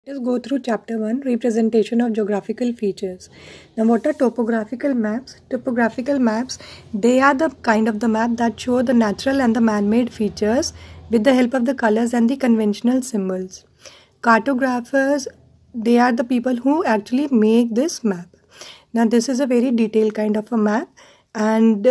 Let's go through chapter 1, representation of geographical features. Now what are topographical maps? Topographical maps, they are the kind of the map that show the natural and the man-made features with the help of the colors and the conventional symbols. Cartographers, they are the people who actually make this map. Now this is a very detailed kind of a map, and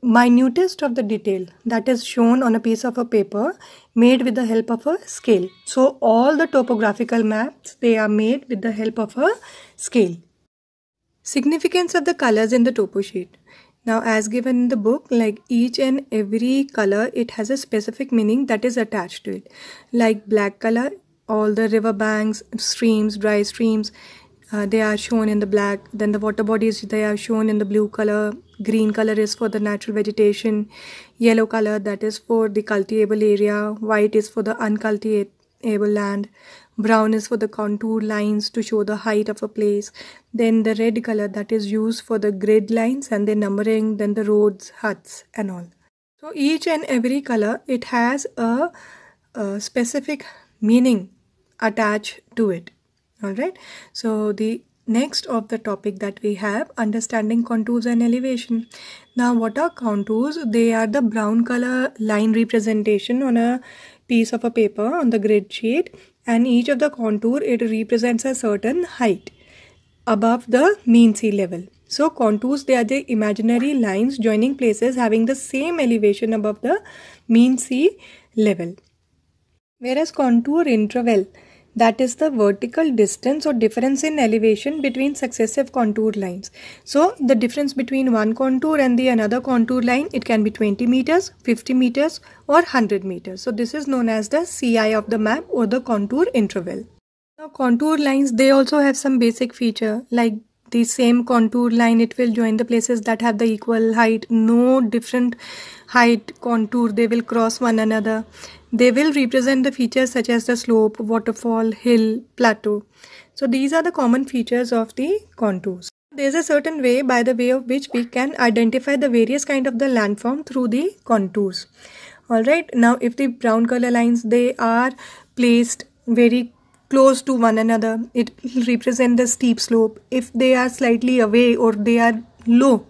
minutest of the detail that is shown on a piece of a paper made with the help of a scale. So all the topographical maps, they are made with the help of a scale. Significance of the colors in the topo sheet. Now as given in the book, like each and every color, it has a specific meaning that is attached to it. Like black color, all the river banks, streams, dry streams, they are shown in the black. Then the water bodies, they are shown in the blue color. Green color is for the natural vegetation. Yellow color, that is for the cultivable area. White is for the uncultivable land. Brown is for the contour lines to show the height of a place. Then the red color, that is used for the grid lines and the numbering, then the roads, huts and all. So each and every color, it has a specific meaning attached to it. Alright, so the next of the topic that we have, understanding contours and elevation. Now what are contours? They are the brown color line representation on a piece of a paper on the grid sheet, and each of the contour, it represents a certain height above the mean sea level. So contours, they are the imaginary lines joining places having the same elevation above the mean sea level. Whereas contour interval, that is the vertical distance or difference in elevation between successive contour lines. So the difference between one contour and the another contour line, it can be 20 meters, 50 meters or 100 meters. So this is known as the CI of the map or the contour interval. Now contour lines, they also have some basic feature, like the same contour line, it will join the places that have the equal height. No different height contour, they will cross one another. They will represent the features such as the slope, waterfall, hill, plateau. So these are the common features of the contours. There is a certain way by the way of which we can identify the various kind of the landform through the contours. Alright, now if the brown color lines, they are placed very close to one another, it will represent the steep slope. If they are slightly away or they are low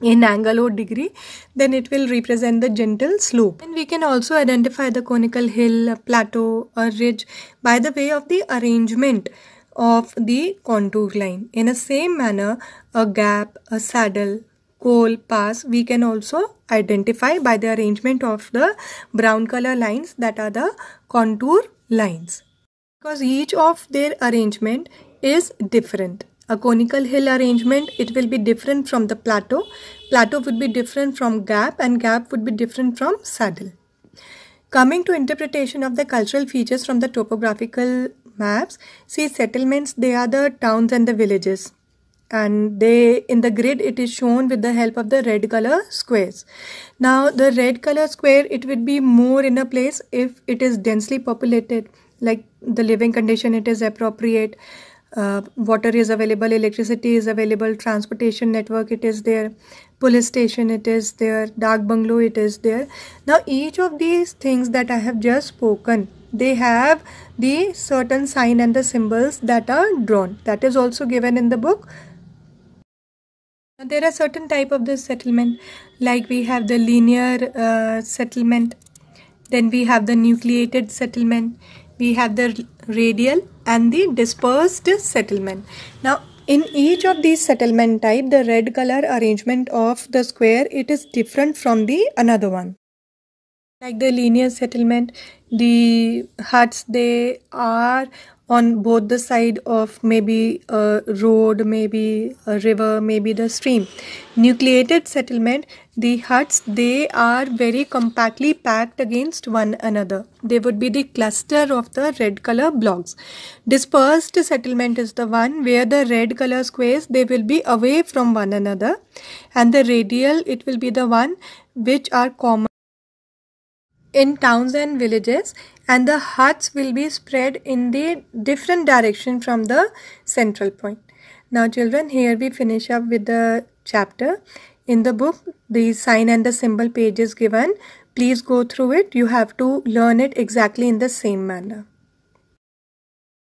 in angle or degree, then it will represent the gentle slope. And we can also identify the conical hill, a plateau, a ridge by the way of the arrangement of the contour line. In the same manner, a gap, a saddle, coal, pass, we can also identify by the arrangement of the brown color lines that are the contour lines. Because each of their arrangement is different. A conical hill arrangement, it will be different from the plateau. Plateau would be different from gap, and gap would be different from saddle. Coming to interpretation of the cultural features from the topographical maps, see settlements, they are the towns and the villages. And they, in the grid, it is shown with the help of the red color squares. Now the red color square, it would be more in a place if it is densely populated, like the living condition, it is appropriate. Water is available, electricity is available, transportation network, it is there, police station, it is there, dark bungalow, it is there. Now each of these things that I have just spoken, they have the certain sign and the symbols that are drawn. That is also given in the book. There are certain type of the settlement, like we have the linear settlement, then we have the nucleated settlement, we have the radial and the dispersed settlement. Now in each of these settlement type, the red color arrangement of the square, it is different from the another one. Like the linear settlement, the huts, they are on both the side of maybe a road, maybe a river, maybe the stream. Nucleated settlement, the huts, they are very compactly packed against one another. They would be the cluster of the red color blocks. Dispersed settlement is the one where the red color squares, they will be away from one another, and the radial, it will be the one which are common in towns and villages, and the huts will be spread in the different direction from the central point. Now children, here we finish up with the chapter. In the book, the sign and the symbol page is given. Please go through it. You have to learn it exactly in the same manner.